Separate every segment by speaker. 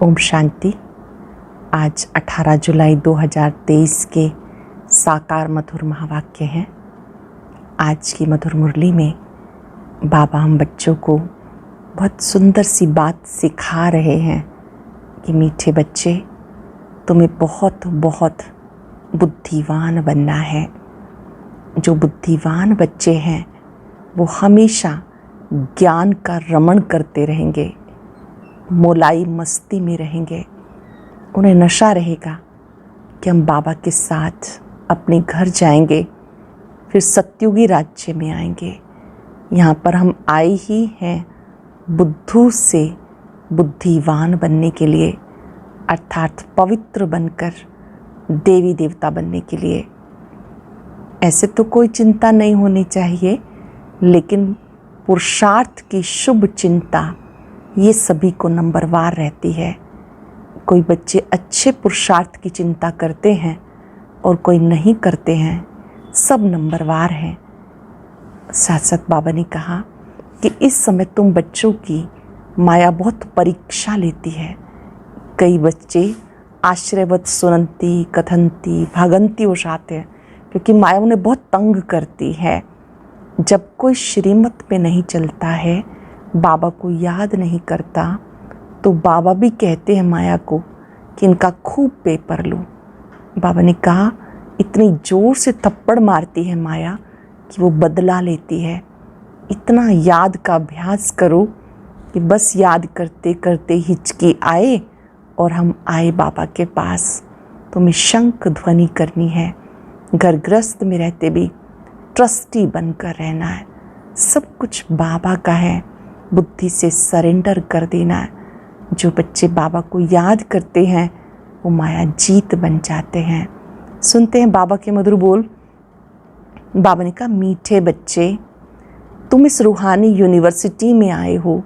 Speaker 1: ओम शांति। आज 18 जुलाई 2023 के साकार मधुर महावाक्य हैं। आज की मधुर मुरली में बाबा हम बच्चों को बहुत सुंदर सी बात सिखा रहे हैं कि मीठे बच्चे, तुम्हें बहुत बहुत बुद्धिमान बनना है। जो बुद्धिमान बच्चे हैं वो हमेशा ज्ञान का रमण करते रहेंगे, मोलाई मस्ती में रहेंगे। उन्हें नशा रहेगा कि हम बाबा के साथ अपने घर जाएंगे, फिर सत्युगी राज्य में आएंगे। यहाँ पर हम आए ही हैं बुद्धू से बुद्धिवान बनने के लिए, अर्थात पवित्र बनकर देवी देवता बनने के लिए। ऐसे तो कोई चिंता नहीं होनी चाहिए, लेकिन पुरुषार्थ की शुभ चिंता ये सभी को नंबरवार रहती है। कोई बच्चे अच्छे पुरुषार्थ की चिंता करते हैं और कोई नहीं करते हैं, सब नंबरवार हैं। साथ साथ बाबा ने कहा कि इस समय तुम बच्चों की माया बहुत परीक्षा लेती है। कई बच्चे आश्रयवत सुनंती कथंती भागंती हो जाते हैं, क्योंकि माया उन्हें बहुत तंग करती है। जब कोई श्रीमत पे नहीं चलता है, बाबा को याद नहीं करता, तो बाबा भी कहते हैं माया को कि इनका खूब पेपर लो। बाबा ने कहा इतनी ज़ोर से थप्पड़ मारती है माया कि वो बदला लेती है। इतना याद का अभ्यास करो कि बस याद करते करते हिचकी आए और हम आए बाबा के पास। तुम्हें शंख ध्वनि करनी है। घर गृहस्थ में रहते भी ट्रस्टी बनकर रहना है। सब कुछ बाबा का है, बुद्धि से सरेंडर कर देना है। जो बच्चे बाबा को याद करते हैं वो माया जीत बन जाते हैं। सुनते हैं बाबा के मधुर बोल। बाबा ने कहा, मीठे बच्चे, तुम इस रूहानी यूनिवर्सिटी में आए हो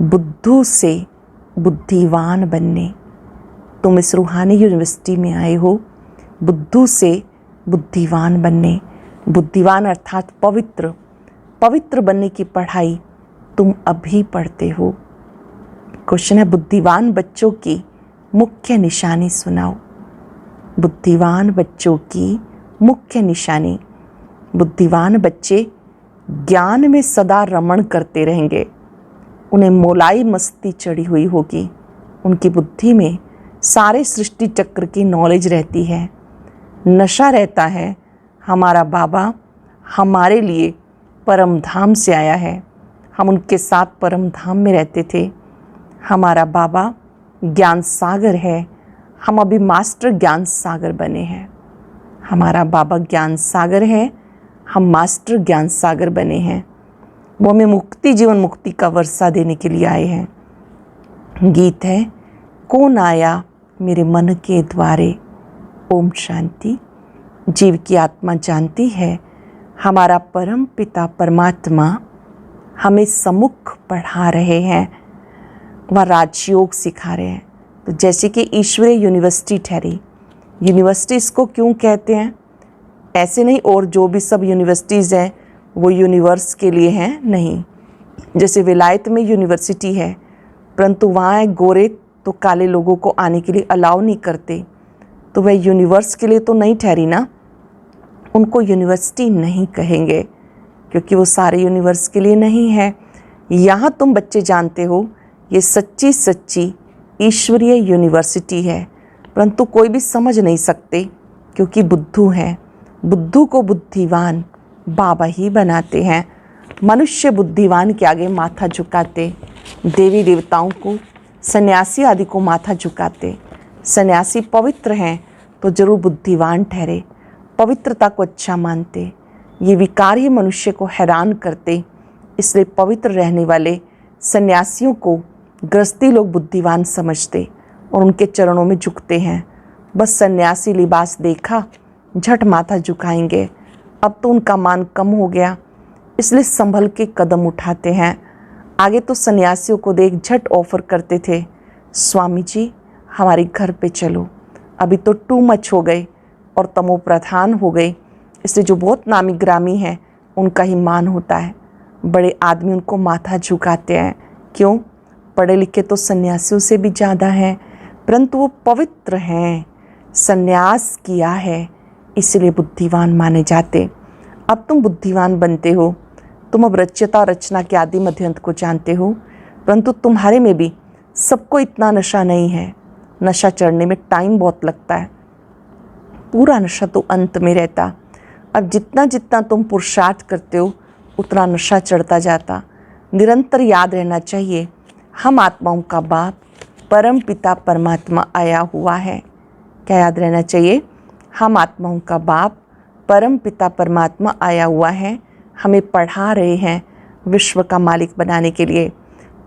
Speaker 1: बुद्धू से बुद्धिवान बनने। तुम इस रूहानी यूनिवर्सिटी में आए हो बुद्धू से बुद्धिवान बनने। बुद्धिवान अर्थात पवित्र, पवित्र बनने की पढ़ाई तुम अभी पढ़ते हो। क्वेश्चन है, बुद्धिवान बच्चों की मुख्य निशानी सुनाओ। बुद्धिवान बच्चों की मुख्य निशानी। बुद्धिवान बच्चे ज्ञान में सदा रमण करते रहेंगे। उन्हें मोलाई मस्ती चढ़ी हुई होगी। उनकी बुद्धि में सारे सृष्टि चक्र की नॉलेज रहती है। नशा रहता है, हमारा बाबा हमारे लिए परम धाम से आया है, हम उनके साथ परम धाम में रहते थे। हमारा बाबा ज्ञान सागर है, हम अभी मास्टर ज्ञान सागर बने हैं। हमारा बाबा ज्ञान सागर है, हम मास्टर ज्ञान सागर बने हैं। वो हमें मुक्ति, जीवन मुक्ति का वर्षा देने के लिए आए हैं। गीत है, कौन आया मेरे मन के द्वारे। ओम शांति। जीव की आत्मा जानती है हमारा परम पिता परमात्मा हमें सम्मुख पढ़ा रहे हैं, वह राजयोग सिखा रहे हैं। तो जैसे कि ईश्वरीय यूनिवर्सिटी ठहरी। यूनिवर्सिटी इसको क्यों कहते हैं? ऐसे नहीं और जो भी सब यूनिवर्सिटीज़ हैं वो यूनिवर्स के लिए हैं, नहीं। जैसे विलायत में यूनिवर्सिटी है, परंतु वहाँ गोरे तो काले लोगों को आने के लिए अलाउ नहीं करते, तो वह यूनिवर्स के लिए तो नहीं ठहरी ना। उनको यूनिवर्सिटी नहीं कहेंगे, क्योंकि वो सारे यूनिवर्स के लिए नहीं है। यहाँ तुम बच्चे जानते हो ये सच्ची सच्ची ईश्वरीय यूनिवर्सिटी है, परंतु कोई भी समझ नहीं सकते क्योंकि बुद्धू हैं। बुद्धू को बुद्धिवान बाबा ही बनाते हैं। मनुष्य बुद्धिवान के आगे माथा झुकाते, देवी देवताओं को, सन्यासी आदि को माथा झुकाते। सन्यासी पवित्र हैं तो जरूर बुद्धिवान ठहरे, पवित्रता को अच्छा मानते। ये विकार्य मनुष्य को हैरान करते, इसलिए पवित्र रहने वाले सन्यासियों को गृहस्थी लोग बुद्धिवान समझते और उनके चरणों में झुकते हैं। बस सन्यासी लिबास देखा झट माथा झुकाएंगे। अब तो उनका मान कम हो गया, इसलिए संभल के कदम उठाते हैं। आगे तो सन्यासियों को देख झट ऑफर करते थे, स्वामी जी हमारे घर पे चलो। अभी तो टू मच हो गए और तमो प्रधान हो गए, इसलिए जो बहुत नामी ग्रामी हैं उनका ही मान होता है। बड़े आदमी उनको माथा झुकाते हैं। क्यों? पढ़े लिखे तो सन्यासियों से भी ज़्यादा हैं, परंतु वो पवित्र हैं, सन्यास किया है, इसलिए बुद्धिवान माने जाते। अब तुम बुद्धिवान बनते हो, तुम अब रच्यता और रचना के आदि मध्यंत को जानते हो, परंतु तुम्हारे में भी सबको इतना नशा नहीं है। नशा चढ़ने में टाइम बहुत लगता है, पूरा नशा तो अंत में रहता। अब जितना जितना तुम पुरुषार्थ करते हो उतना नशा चढ़ता जाता। निरंतर याद रहना चाहिए, हम आत्माओं का बाप परम पिता परमात्मा आया हुआ है। क्या याद रहना चाहिए? हम आत्माओं का बाप परम पिता परमात्मा आया हुआ है, हमें पढ़ा रहे हैं विश्व का मालिक बनाने के लिए।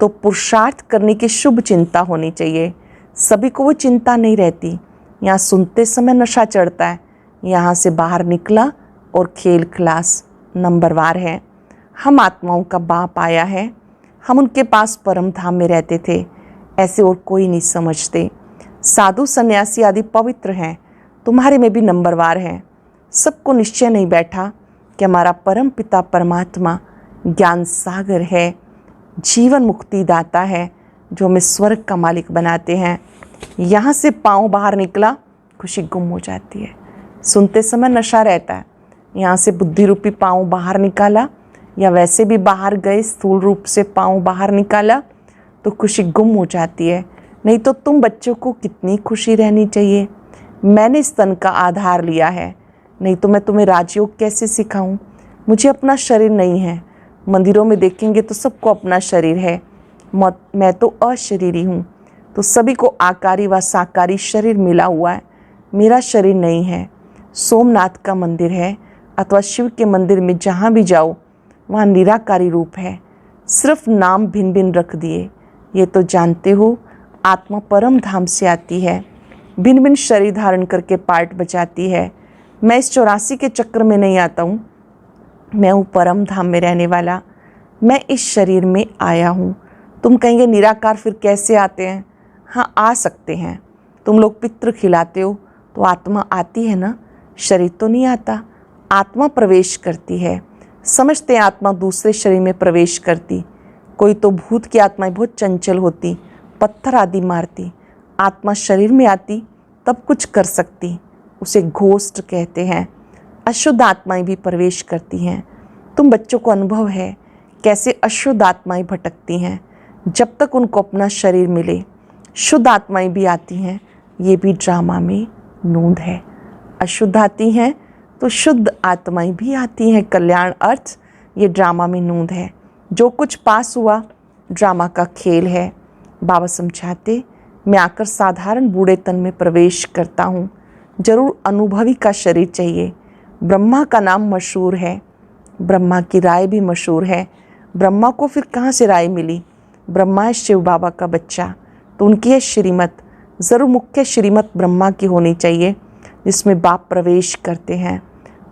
Speaker 1: तो पुरुषार्थ करने की शुभ चिंता होनी चाहिए। सभी को वो चिंता नहीं रहती। यहाँ सुनते समय नशा चढ़ता है, यहाँ से बाहर निकला और खेल क्लास नंबरवार है। हम आत्माओं का बाप आया है, हम उनके पास परम धाम में रहते थे, ऐसे और कोई नहीं समझते। साधु सन्यासी आदि पवित्र हैं, तुम्हारे में भी नंबरवार हैं। सबको निश्चय नहीं बैठा कि हमारा परम पिता परमात्मा ज्ञान सागर है, जीवन मुक्ति दाता है, जो हमें स्वर्ग का मालिक बनाते हैं। यहाँ से पाँव बाहर निकला, खुशी गुम हो जाती है। सुनते समय नशा रहता है, यहाँ से बुद्धि रूपी पाँव बाहर निकाला, या वैसे भी बाहर गए स्थूल रूप से पाँव बाहर निकाला तो खुशी गुम हो जाती है। नहीं तो तुम बच्चों को कितनी खुशी रहनी चाहिए। मैंने स्तन का आधार लिया है, नहीं तो मैं तुम्हें राजयोग कैसे सिखाऊं। मुझे अपना शरीर नहीं है। मंदिरों में देखेंगे तो सबको अपना शरीर है, मैं तो अशरीरी हूँ। तो सभी को आकारी व साकारी शरीर मिला हुआ है, मेरा शरीर नहीं है। सोमनाथ का मंदिर है अथवा शिव के मंदिर में जहाँ भी जाओ वहाँ निराकारी रूप है, सिर्फ नाम भिन्न भिन्न रख दिए। ये तो जानते हो आत्मा परम धाम से आती है, भिन्न भिन्न शरीर धारण करके पार्ट बजाती है। मैं इस 84 के चक्र में नहीं आता हूँ, मैं हूँ परम धाम में रहने वाला, मैं इस शरीर में आया हूँ। तुम कहेंगे निराकार फिर कैसे आते हैं? हाँ, आ सकते हैं। तुम लोग पितृ खिलाते हो तो आत्मा आती है ना, शरीर तो नहीं आता। आत्मा प्रवेश करती है। समझते हैं आत्मा दूसरे शरीर में प्रवेश करती। कोई तो भूत की आत्माएं बहुत चंचल होती, पत्थर आदि मारती। आत्मा शरीर में आती तब कुछ कर सकती, उसे घोस्ट कहते हैं। अशुद्ध आत्माएं भी प्रवेश करती हैं। तुम बच्चों को अनुभव है कैसे अशुद्ध आत्माएं भटकती हैं, जब तक उनको अपना शरीर मिले। शुद्ध आत्माएं भी आती हैं, ये भी ड्रामा में नोंद है। अशुद्ध आती हैं तो शुद्ध आत्माएं भी आती हैं, कल्याण अर्थ ये ड्रामा में नोंद है। जो कुछ पास हुआ ड्रामा का खेल है। बाबा समझाते, मैं आकर साधारण बूढ़े तन में प्रवेश करता हूँ, जरूर अनुभवी का शरीर चाहिए। ब्रह्मा का नाम मशहूर है, ब्रह्मा की राय भी मशहूर है। ब्रह्मा को फिर कहाँ से राय मिली? ब्रह्मा है शिव बाबा का बच्चा, तो उनकी है श्रीमत। ज़रूर मुख्य श्रीमत ब्रह्मा की होनी चाहिए, जिसमें बाप प्रवेश करते हैं।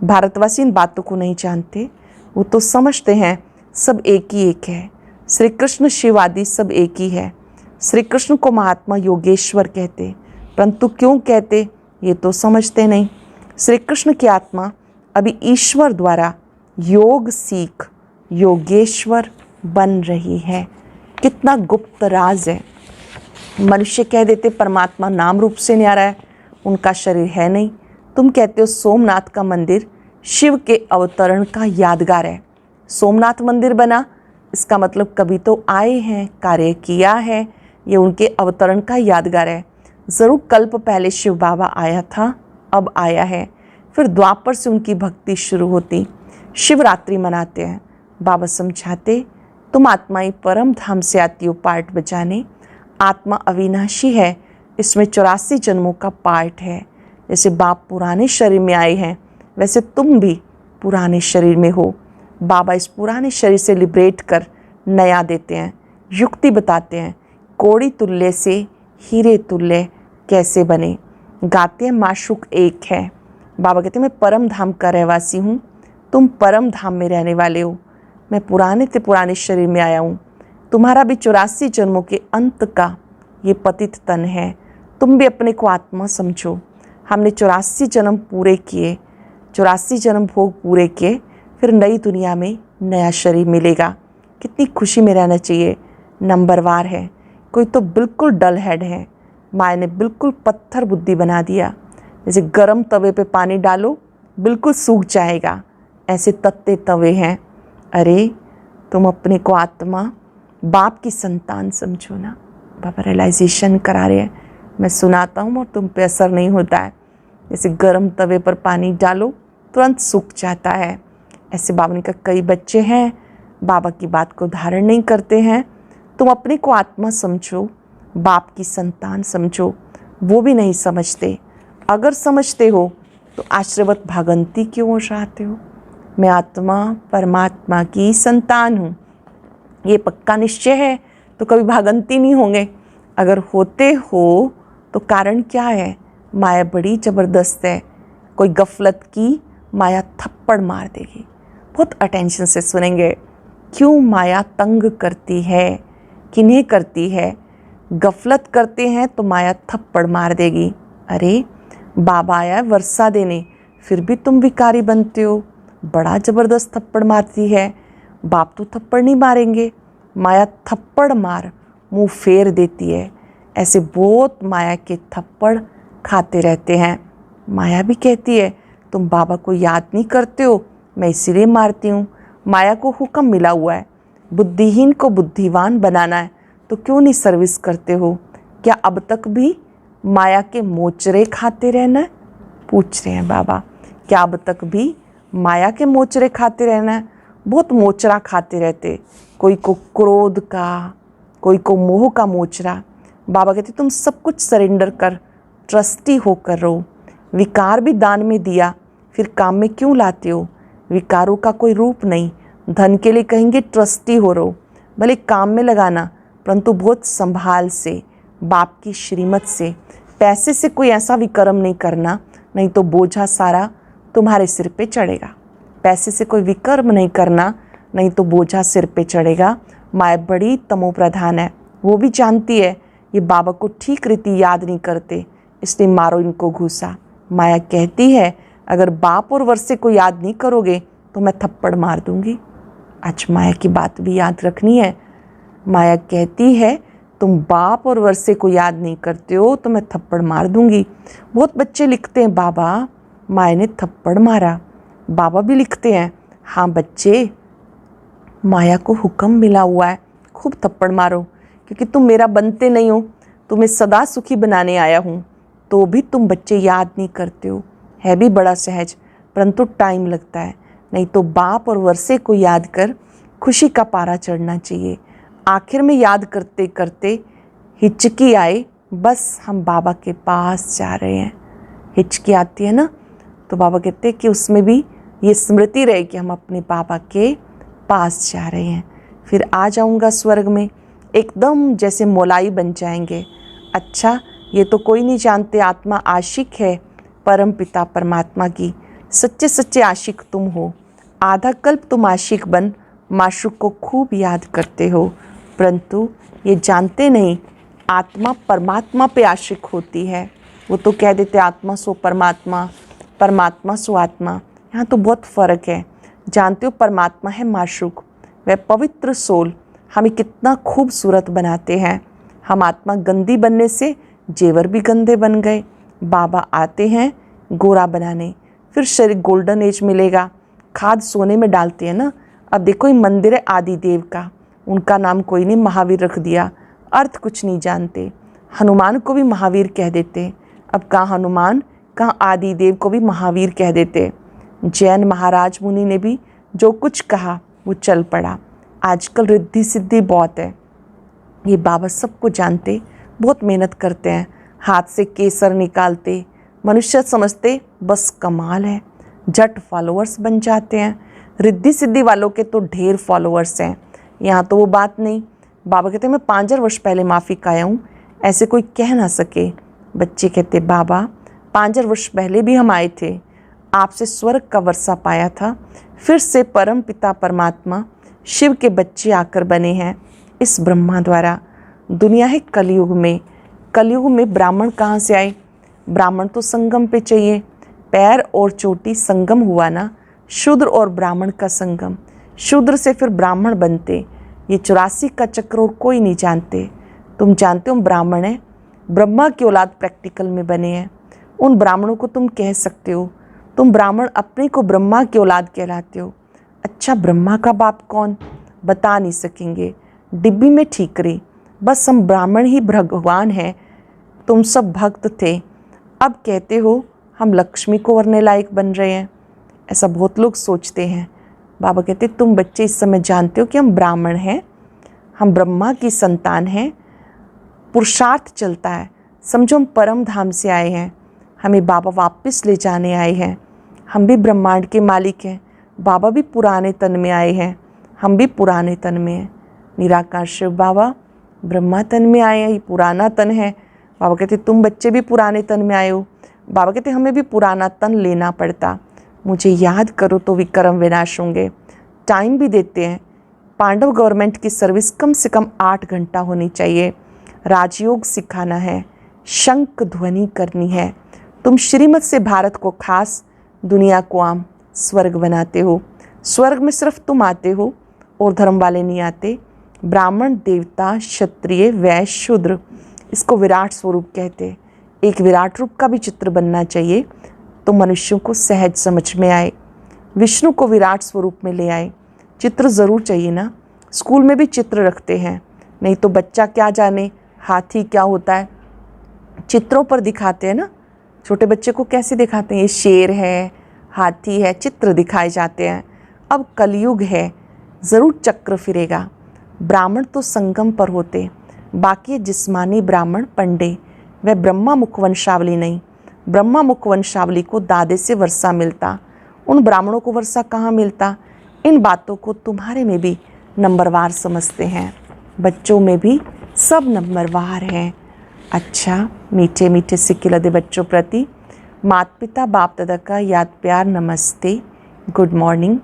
Speaker 1: भारतवासी इन बातों को नहीं जानते, वो तो समझते हैं सब एक ही एक है। श्री कृष्ण शिव आदि सब एक ही है। श्री कृष्ण को महात्मा योगेश्वर कहते, परंतु क्यों कहते ये तो समझते नहीं। श्री कृष्ण की आत्मा अभी ईश्वर द्वारा योग सीख योगेश्वर बन रही है। कितना गुप्त राज है। मनुष्य कह देते परमात्मा नाम रूप से न्यारा है, उनका शरीर है नहीं। तुम कहते हो सोमनाथ का मंदिर शिव के अवतरण का यादगार है। सोमनाथ मंदिर बना, इसका मतलब कभी तो आए हैं, कार्य किया है, ये उनके अवतरण का यादगार है। ज़रूर कल्प पहले शिव बाबा आया था, अब आया है। फिर द्वापर से उनकी भक्ति शुरू होती। शिवरात्रि मनाते हैं। बाबा समझाते, तुम आत्माएं परम धाम से आती हो पार्ट बजाने। आत्मा अविनाशी है, इसमें 84 जन्मों का पार्ट है। जैसे बाप पुराने शरीर में आए हैं, वैसे तुम भी पुराने शरीर में हो। बाबा इस पुराने शरीर से लिबरेट कर नया देते हैं, युक्ति बताते हैं। कोड़ी तुल्य से हीरे तुल्य कैसे बने। गाते हैं माशूक एक है। बाबा कहते हैं मैं परम धाम का रहवासी हूँ, तुम परम धाम में रहने वाले हो। मैं पुराने से पुराने शरीर में आया हूँ। तुम्हारा भी 84 जन्मों के अंत का ये पतित तन है। तुम भी अपने को आत्मा समझो। हमने 84 जन्म पूरे किए, 84 जन्म भोग पूरे किए, फिर नई दुनिया में नया शरीर मिलेगा। कितनी खुशी में रहना चाहिए। नंबरवार है। कोई तो बिल्कुल डल हेड है, माया ने बिल्कुल पत्थर बुद्धि बना दिया। जैसे गर्म तवे पे पानी डालो बिल्कुल सूख जाएगा, ऐसे तत्ते तवे हैं। अरे तुम अपने को आत्मा बाप की संतान समझो ना। बाबा रियलाइजेशन करा रहे हैं, मैं सुनाता हूँ और तुम पे असर नहीं होता है। जैसे गर्म तवे पर पानी डालो तुरंत सूख जाता है, ऐसे बाबा ने कहा कई बच्चे हैं बाबा की बात को धारण नहीं करते हैं। तुम अपने को आत्मा समझो, बाप की संतान समझो, वो भी नहीं समझते। अगर समझते हो तो आश्रयवत भागंती क्यों हो चाहते हो। मैं आत्मा परमात्मा की संतान हूँ, ये पक्का निश्चय है तो कभी भागंती नहीं होंगे। अगर होते हो तो कारण क्या है। माया बड़ी ज़बरदस्त है, कोई गफलत की माया थप्पड़ मार देगी। बहुत अटेंशन से सुनेंगे, क्यों माया तंग करती है, किन्हें करती है। गफलत करते हैं तो माया थप्पड़ मार देगी। अरे बाबा आया वर्षा देने, फिर भी तुम विकारी बनते हो, बड़ा ज़बरदस्त थप्पड़ मारती है। बाप तो थप्पड़ नहीं मारेंगे, माया थप्पड़ मार मुंह फेर देती है। ऐसे बहुत माया के थप्पड़ खाते रहते हैं। माया भी कहती है तुम बाबा को याद नहीं करते हो, मैं इसीलिए मारती हूँ। माया को हुक्म मिला हुआ है बुद्धिहीन को बुद्धिवान बनाना है, तो क्यों नहीं सर्विस करते हो। क्या अब तक भी माया के मोचरे खाते रहना है, पूछ रहे हैं बाबा। क्या अब तक भी माया के मोचरे खाते रहना है। बहुत मोचरा खाते रहते, कोई को क्रोध का, कोई को मोह का मोचरा। बाबा कहते तुम सब कुछ सरेंडर कर, ट्रस्टी होकर रहो। विकार भी दान में दिया, फिर काम में क्यों लाते हो। विकारों का कोई रूप नहीं, धन के लिए कहेंगे ट्रस्टी हो रहो, भले काम में लगाना परंतु बहुत संभाल से, बाप की श्रीमत से। पैसे से कोई ऐसा विक्रम नहीं करना, नहीं तो बोझा सारा तुम्हारे सिर पे चढ़ेगा। पैसे से कोई विकर्म नहीं करना, नहीं तो बोझा सिर पे चढ़ेगा। माया बड़ी तमो प्रधान है, वो भी जानती है ये बाबा को ठीक रीति याद नहीं करते, इसलिए मारो इनको घूसा। माया कहती है अगर बाप और वर्षे को याद नहीं करोगे तो मैं थप्पड़ मार दूंगी। आज माया की बात भी याद रखनी है। माया कहती है तुम बाप और वर्षे को याद नहीं करते हो तो मैं थप्पड़ मार दूंगी। बहुत बच्चे लिखते हैं बाबा माया ने थप्पड़ मारा। बाबा भी लिखते हैं हाँ बच्चे, माया को हुक्म मिला हुआ है खूब थप्पड़ मारो, क्योंकि तुम मेरा बनते नहीं हो, तुम्हें सदा सुखी बनाने आया हूँ। तो भी तुम बच्चे याद नहीं करते हो। है भी बड़ा सहज, परंतु टाइम लगता है। नहीं तो बाप और वर्षे को याद कर खुशी का पारा चढ़ना चाहिए। आखिर में याद करते करते हिचकी आए, बस हम बाबा के पास जा रहे हैं। हिचकी आती है ना, तो बाबा कहते हैं कि उसमें भी ये स्मृति रहे कि हम अपने बाबा के पास जा रहे हैं। फिर आ जाऊंगा स्वर्ग में, एकदम जैसे मोलाई बन जाएंगे। अच्छा ये तो कोई नहीं जानते आत्मा आशिक है परम पिता परमात्मा की। सच्चे सच्चे आशिक तुम हो। आधा कल्प तुम आशिक बन माशूक को खूब याद करते हो, परंतु ये जानते नहीं आत्मा परमात्मा पे आशिक होती है। वो तो कह देते आत्मा सो परमात्मा, परमात्मा सो आत्मा। यहाँ तो बहुत फ़र्क है। जानते हो परमात्मा है माशूक, वह पवित्र सोल हमें कितना खूबसूरत बनाते हैं। हम आत्मा गंदी बनने से जेवर भी गंदे बन गए। बाबा आते हैं गोरा बनाने, फिर शरीर गोल्डन एज मिलेगा। खाद सोने में डालते हैं ना। अब देखो ये मंदिर है आदि देव का, उनका नाम कोई नहीं महावीर रख दिया, अर्थ कुछ नहीं जानते। हनुमान को भी महावीर कह देते, अब कहाँ हनुमान कहाँ आदि देव को भी महावीर कह देते। जैन महाराज मुनि ने भी जो कुछ कहा वो चल पड़ा। आजकल रिद्धि सिद्धि बहुत है, ये बाबा सबको जानते, बहुत मेहनत करते हैं, हाथ से केसर निकालते। मनुष्य समझते बस कमाल है, झट फॉलोअर्स बन जाते हैं। रिद्धि सिद्धि वालों के तो ढेर फॉलोअर्स हैं। यहाँ तो वो बात नहीं। बाबा कहते मैं 5,000 वर्ष पहले माफ़िक आया हूँ, ऐसे कोई कह ना सके। बच्चे कहते बाबा 5,000 वर्ष पहले भी हम आए थे, आपसे स्वर्ग का वर्षा पाया था, फिर से परम पिता परमात्मा शिव के बच्चे आकर बने हैं इस ब्रह्मा द्वारा। दुनिया है कलयुग में, कलयुग में ब्राह्मण कहाँ से आए। ब्राह्मण तो संगम पे चाहिए, पैर और चोटी संगम हुआ ना, शूद्र और ब्राह्मण का संगम। शूद्र से फिर ब्राह्मण बनते, ये 84 का चक्र और कोई नहीं जानते। तुम जानते हो हम ब्राह्मण हैं, ब्रह्मा की औलाद प्रैक्टिकल में बने हैं। उन ब्राह्मणों को तुम कह सकते हो, तुम ब्राह्मण अपने को ब्रह्मा की औलाद कहलाते हो। अच्छा, ब्रह्मा का बाप कौन? बता नहीं सकेंगे, डिब्बी में ठीकरे, बस हम ब्राह्मण ही भगवान हैं। तुम सब भक्त थे, अब कहते हो हम लक्ष्मी को वरने लायक बन रहे हैं। ऐसा बहुत लोग सोचते हैं। बाबा कहते तुम बच्चे इस समय जानते हो कि हम ब्राह्मण हैं, हम ब्रह्मा की संतान हैं। पुरुषार्थ चलता है, समझो हम परम धाम से आए हैं, हमें बाबा वापस ले जाने आए हैं। हम भी ब्रह्मांड के मालिक हैं, बाबा भी पुराने तन में आए हैं, हम भी पुराने तन में हैं। निराकार शिव बाबा ब्रह्मा तन में आए हैं, ये पुराना तन है। बाबा कहते तुम बच्चे भी पुराने तन में आए हो। बाबा कहते हमें भी पुराना तन लेना पड़ता, मुझे याद करो तो विक्रम विनाश होंगे। टाइम भी देते हैं, पांडव गवर्नमेंट की सर्विस कम से कम 8 घंटा होनी चाहिए। राजयोग सिखाना है, शंख ध्वनि करनी है। तुम श्रीमत से भारत को खास, दुनिया को आम स्वर्ग बनाते हो। स्वर्ग में सिर्फ तुम आते हो और धर्म वाले नहीं आते। ब्राह्मण, देवता, क्षत्रिय, वैश्य, शूद्र, इसको विराट स्वरूप कहते। एक विराट रूप का भी चित्र बनना चाहिए तो मनुष्यों को सहज समझ में आए। विष्णु को विराट स्वरूप में ले आए, चित्र ज़रूर चाहिए ना। स्कूल में भी चित्र रखते हैं, नहीं तो बच्चा क्या जाने हाथी क्या होता है, चित्रों पर दिखाते हैं ना। छोटे बच्चे को कैसे दिखाते हैं, ये शेर है, हाथी है, चित्र दिखाए जाते हैं। अब कलयुग है, ज़रूर चक्र फिरेगा। ब्राह्मण तो संगम पर होते, बाकी जिस्मानी ब्राह्मण पंडे, वह ब्रह्मा मुखवंशावली नहीं। ब्रह्मा मुखवंशावली को दादे से वर्षा मिलता, उन ब्राह्मणों को वर्षा कहाँ मिलता। इन बातों को तुम्हारे में भी नंबरवार समझते हैं, बच्चों में भी सब नंबरवार हैं। अच्छा, मीठे मीठे सिक्के लदे बच्चों प्रति माता पिता बाप दादा का याद प्यार नमस्ते, गुड मॉर्निंग।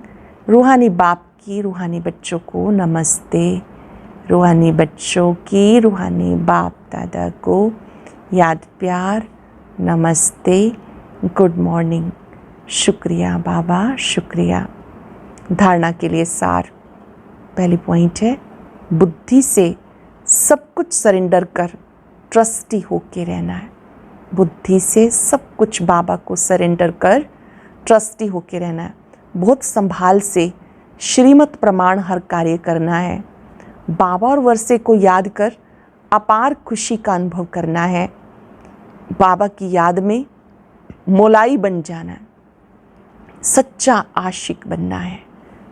Speaker 1: रूहानी बाप की रूहानी बच्चों को नमस्ते, रूहानी बच्चों की रूहानी बाप दादा को याद प्यार नमस्ते, गुड मॉर्निंग। शुक्रिया बाबा, शुक्रिया। धारणा के लिए सार, पहली पॉइंट है बुद्धि से सब कुछ सरेंडर कर ट्रस्टी होके रहना है। बुद्धि से सब कुछ बाबा को सरेंडर कर ट्रस्टी होके रहना है। बहुत संभाल से श्रीमत प्रमाण हर कार्य करना है। बाबा और वर्षे को याद कर अपार खुशी का अनुभव करना है। बाबा की याद में मोलाई बन जाना है, सच्चा आशिक बनना है,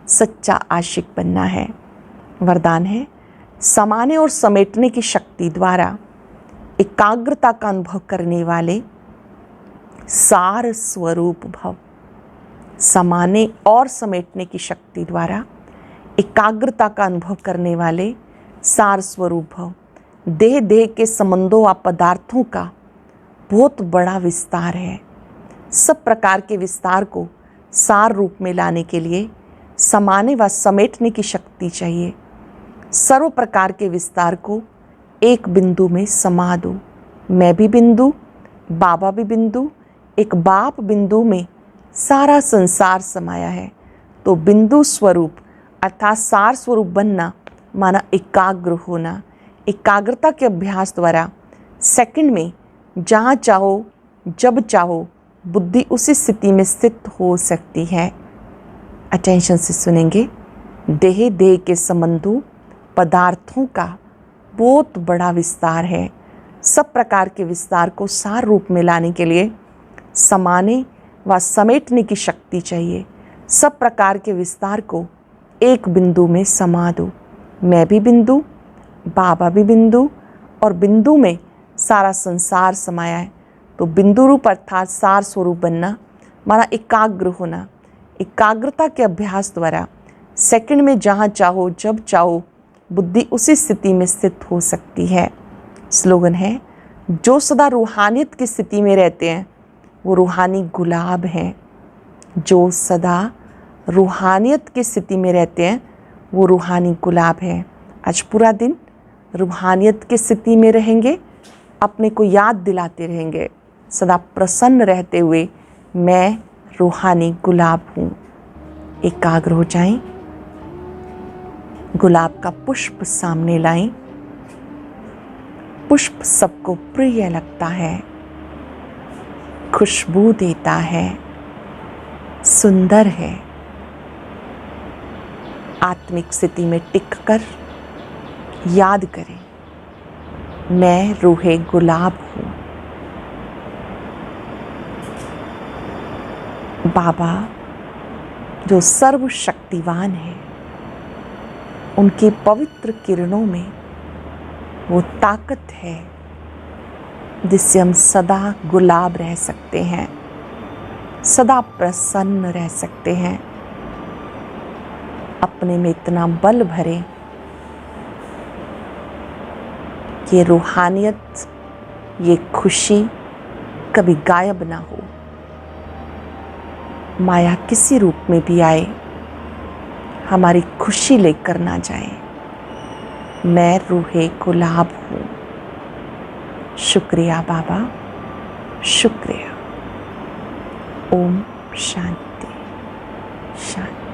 Speaker 1: सच्चा आशिक बनना है। वरदान है समाने और समेटने की शक्ति द्वारा एकाग्रता का अनुभव करने वाले सार स्वरूप भव। समाने और समेटने की शक्ति द्वारा एकाग्रता का अनुभव करने वाले सार स्वरूप भव। देह देह के संबंधों व पदार्थों का बहुत बड़ा विस्तार है। सब प्रकार के विस्तार को सार रूप में लाने के लिए समाने व समेटने की शक्ति चाहिए। सर्व प्रकार के विस्तार को एक बिंदु में समा दो। मैं भी बिंदु, बाबा भी बिंदु, एक बाप बिंदु में सारा संसार समाया है। तो बिंदु स्वरूप अर्थात सार स्वरूप बनना माना एकाग्र होना। एकाग्रता के अभ्यास द्वारा सेकंड में जहाँ चाहो जब चाहो बुद्धि उसी स्थिति में स्थित हो सकती है। अटेंशन से सुनेंगे। देह देह के संबंधों पदार्थों का बहुत बड़ा विस्तार है। सब प्रकार के विस्तार को सार रूप में लाने के लिए समाने व समेटने की शक्ति चाहिए। सब प्रकार के विस्तार को एक बिंदु में समा दो। मैं भी बिंदु, बाबा भी बिंदु और बिंदु में सारा संसार समाया है। तो बिंदु रूप अर्थात सार स्वरूप बनना माना एकाग्र होना। एकाग्रता के अभ्यास द्वारा सेकंड में जहाँ चाहो जब चाहो बुद्धि उसी स्थिति में स्थित हो सकती है। स्लोगन है जो सदा रूहानियत की स्थिति में रहते हैं वो रूहानी गुलाब हैं। जो सदा रूहानियत की स्थिति में रहते हैं वो रूहानी गुलाब हैं। आज पूरा दिन रूहानियत की स्थिति में रहेंगे, अपने को याद दिलाते रहेंगे, सदा प्रसन्न रहते हुए मैं रूहानी गुलाब हूँ। एकाग्र हो जाएं, गुलाब का पुष्प सामने लाएं, पुष्प सबको प्रिय लगता है, खुशबू देता है, सुंदर है। आत्मिक स्थिति में टिककर याद करें, मैं रूहे गुलाब हूँ। बाबा जो सर्वशक्तिवान है, उनकी पवित्र किरणों में वो ताकत है जिससे हम सदा गुलाब रह सकते हैं, सदा प्रसन्न रह सकते हैं। अपने में इतना बल भरें कि ये रूहानियत, ये खुशी कभी गायब ना हो। माया किसी रूप में भी आए, हमारी खुशी लेकर ना जाए। मैं रूहे गुलाब हूँ। शुक्रिया बाबा, शुक्रिया। ओम शांति शांति।